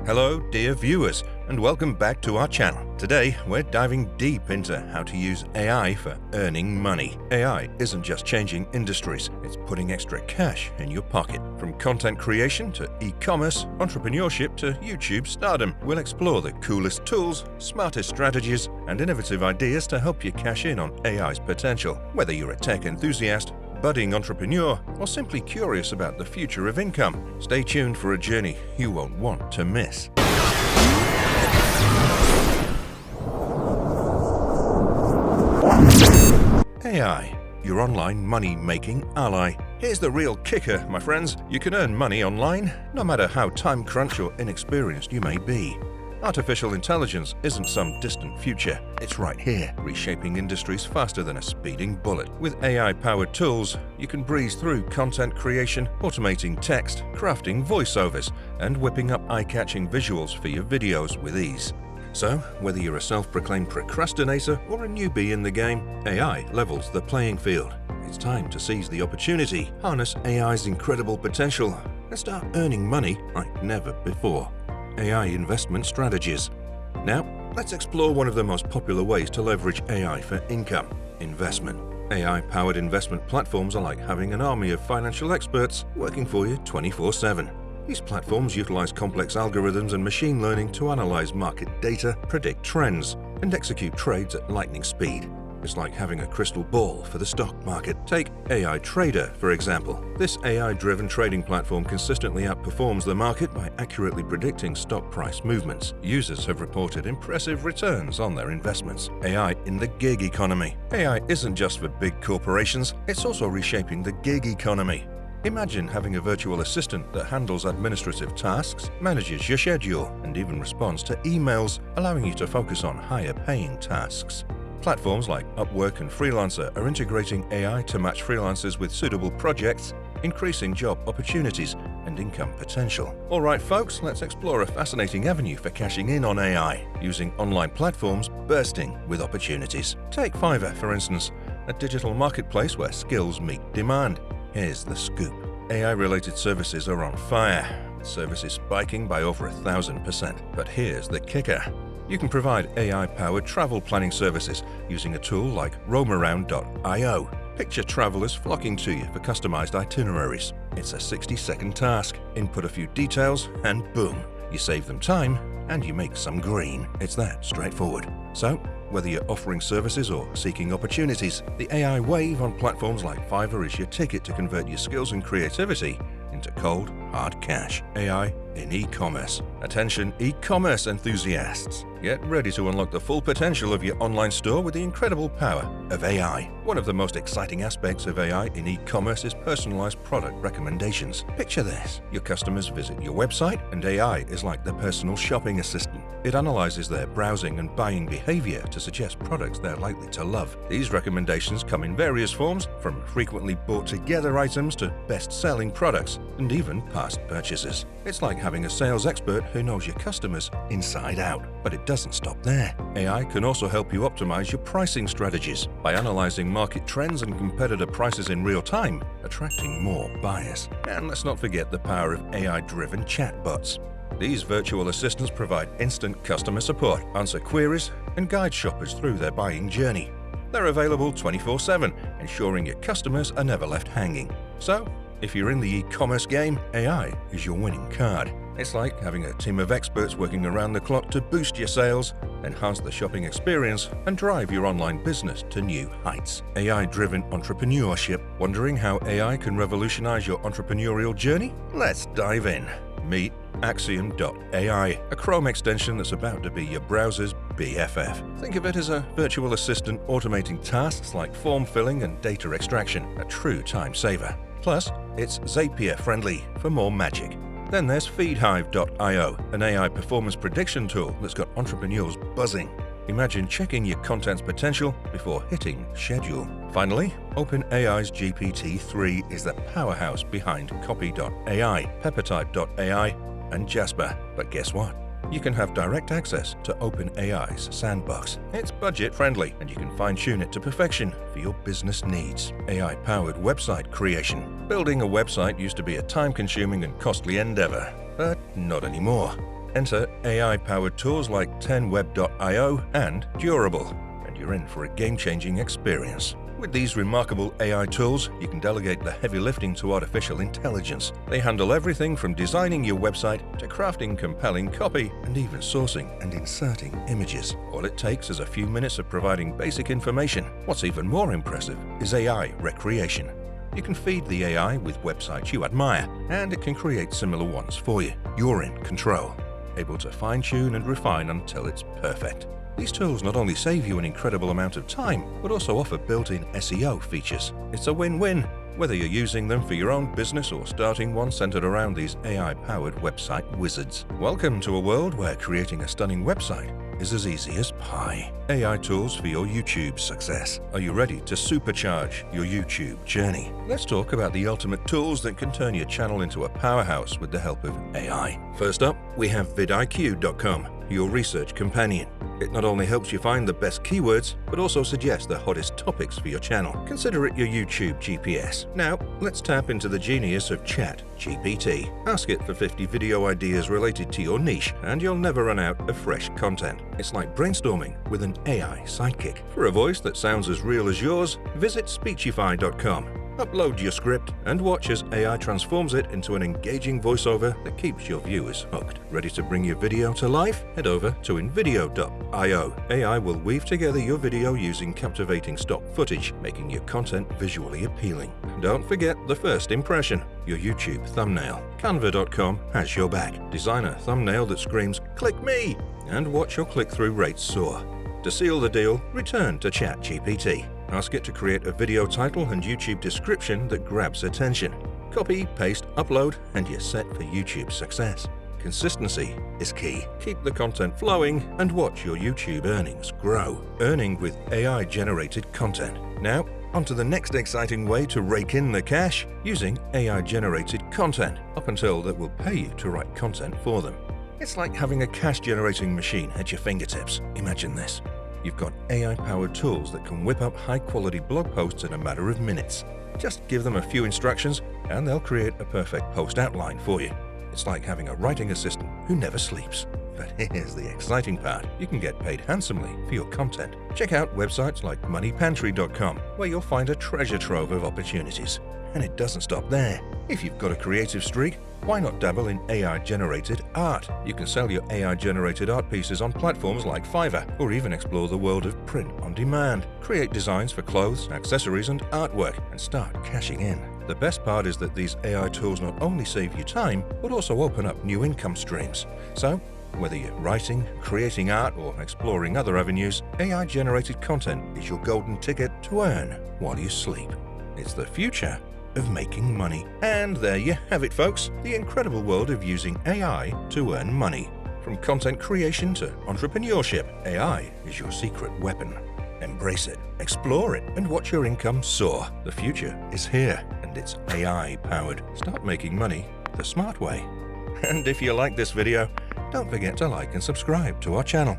Hello, dear viewers, and welcome back to our channel. Today, we're diving deep into how to use AI for earning money. AI isn't just changing industries, it's putting extra cash in your pocket. From content creation to e-commerce, entrepreneurship to YouTube stardom, we'll explore the coolest tools, smartest strategies, and innovative ideas to help you cash in on AI's potential. Whether you're a tech enthusiast, budding entrepreneur, or simply curious about the future of income, stay tuned for a journey you won't want to miss. AI, your online money-making ally. Here's the real kicker, my friends. You can earn money online, no matter how time-crunched or inexperienced you may be. Artificial intelligence isn't some distant future. It's right here, reshaping industries faster than a speeding bullet. With AI-powered tools, you can breeze through content creation, automating text, crafting voiceovers, and whipping up eye-catching visuals for your videos with ease. So, whether you're a self-proclaimed procrastinator or a newbie in the game, AI levels the playing field. It's time to seize the opportunity, harness AI's incredible potential, and start earning money like never before. AI investment strategies. Now, let's explore one of the most popular ways to leverage AI for income: investment. AI-powered investment platforms are like having an army of financial experts working for you 24/7. These platforms utilize complex algorithms and machine learning to analyze market data, predict trends, and execute trades at lightning speed. It's like having a crystal ball for the stock market. Take AI Trader, for example. This AI-driven trading platform consistently outperforms the market by accurately predicting stock price movements. Users have reported impressive returns on their investments. AI in the gig economy. AI isn't just for big corporations, it's also reshaping the gig economy. Imagine having a virtual assistant that handles administrative tasks, manages your schedule, and even responds to emails, allowing you to focus on higher-paying tasks. Platforms like Upwork and Freelancer are integrating AI to match freelancers with suitable projects, increasing job opportunities and income potential. All right, folks, let's explore a fascinating avenue for cashing in on AI, using online platforms bursting with opportunities. Take Fiverr, for instance, a digital marketplace where skills meet demand. Here's the scoop. AI-related services are on fire. Services spiking by over 1,000%. But here's the kicker. You can provide AI-powered travel planning services using a tool like roamaround.io. Picture travelers flocking to you for customized itineraries. It's a 60-second task. Input a few details and boom, you save them time and you make some green. It's that straightforward. So, whether you're offering services or seeking opportunities, the AI wave on platforms like Fiverr is your ticket to convert your skills and creativity into cold, hard cash. AI in e-commerce. Attention e-commerce enthusiasts. Get ready to unlock the full potential of your online store with the incredible power of AI. One of the most exciting aspects of AI in e-commerce is personalized product recommendations. Picture this. Your customers visit your website and AI is like their personal shopping assistant. It analyzes their browsing and buying behavior to suggest products they're likely to love. These recommendations come in various forms, from frequently bought together items to best-selling products and even past purchases. It's like having a sales expert who knows your customers inside out. But it doesn't stop there. AI can also help you optimize your pricing strategies by analyzing market trends and competitor prices in real time, attracting more buyers. And let's not forget the power of AI-driven chatbots. These virtual assistants provide instant customer support, answer queries, and guide shoppers through their buying journey. They're available 24/7, ensuring your customers are never left hanging. So, if you're in the e-commerce game, AI is your winning card. It's like having a team of experts working around the clock to boost your sales, enhance the shopping experience, and drive your online business to new heights. AI-driven entrepreneurship. Wondering how AI can revolutionize your entrepreneurial journey? Let's dive in. Meet Axiom.ai, a Chrome extension that's about to be your browser's BFF. Think of it as a virtual assistant automating tasks like form filling and data extraction, a true time saver. Plus, it's Zapier-friendly for more magic. Then there's Feedhive.io, an AI performance prediction tool that's got entrepreneurs buzzing. Imagine checking your content's potential before hitting schedule. Finally, OpenAI's GPT-3 is the powerhouse behind Copy.ai, Peppertype.ai, and Jasper. But guess what? You can have direct access to OpenAI's sandbox. It's budget-friendly, and you can fine-tune it to perfection for your business needs. AI-powered website creation. Building a website used to be a time-consuming and costly endeavor, but not anymore. Enter AI-powered tools like 10web.io and Durable, and you're in for a game-changing experience. With these remarkable AI tools, you can delegate the heavy lifting to artificial intelligence. They handle everything from designing your website to crafting compelling copy and even sourcing and inserting images. All it takes is a few minutes of providing basic information. What's even more impressive is AI recreation. You can feed the AI with websites you admire, and it can create similar ones for you. You're in control, able to fine-tune and refine until it's perfect. These tools not only save you an incredible amount of time, but also offer built-in SEO features. It's a win-win, whether you're using them for your own business or starting one centered around these AI-powered website wizards. Welcome to a world where creating a stunning website is as easy as pie. AI tools for your YouTube success. Are you ready to supercharge your YouTube journey? Let's talk about the ultimate tools that can turn your channel into a powerhouse with the help of AI. First up, we have vidIQ.com, your research companion. It not only helps you find the best keywords, but also suggests the hottest topics for your channel. Consider it your YouTube GPS. Now, let's tap into the genius of ChatGPT. Ask it for 50 video ideas related to your niche, and you'll never run out of fresh content. It's like brainstorming with an AI sidekick. For a voice that sounds as real as yours, visit Speechify.com. Upload your script and watch as AI transforms it into an engaging voiceover that keeps your viewers hooked. Ready to bring your video to life? Head over to Invideo.io. AI will weave together your video using captivating stock footage, making your content visually appealing. Don't forget the first impression, your YouTube thumbnail. Canva.com has your back. Design a thumbnail that screams, "Click me!" and watch your click-through rates soar. To seal the deal, return to ChatGPT. Ask it to create a video title and YouTube description that grabs attention. Copy, paste, upload, and you're set for YouTube success. Consistency is key. Keep the content flowing and watch your YouTube earnings grow. Earning with AI-generated content. Now, on to the next exciting way to rake in the cash, using AI-generated content, up until that will pay you to write content for them. It's like having a cash-generating machine at your fingertips. Imagine this. You've got AI-powered tools that can whip up high-quality blog posts in a matter of minutes. Just give them a few instructions, and they'll create a perfect post outline for you. It's like having a writing assistant who never sleeps. But here's the exciting part. You can get paid handsomely for your content. Check out websites like moneypantry.com, where you'll find a treasure trove of opportunities. And it doesn't stop there. If you've got a creative streak, why not dabble in AI-generated art? You can sell your AI-generated art pieces on platforms like Fiverr, or even explore the world of print on demand. Create designs for clothes, accessories, and artwork, and start cashing in. The best part is that these AI tools not only save you time, but also open up new income streams. So, whether you're writing, creating art, or exploring other avenues, AI-generated content is your golden ticket to earn while you sleep. It's the future of making money. And there you have it, folks. The incredible world of using AI to earn money. From content creation to entrepreneurship, AI is your secret weapon. Embrace it, explore it, and watch your income soar. The future is here, and it's AI-powered. Start making money the smart way. And if you like this video, don't forget to like and subscribe to our channel.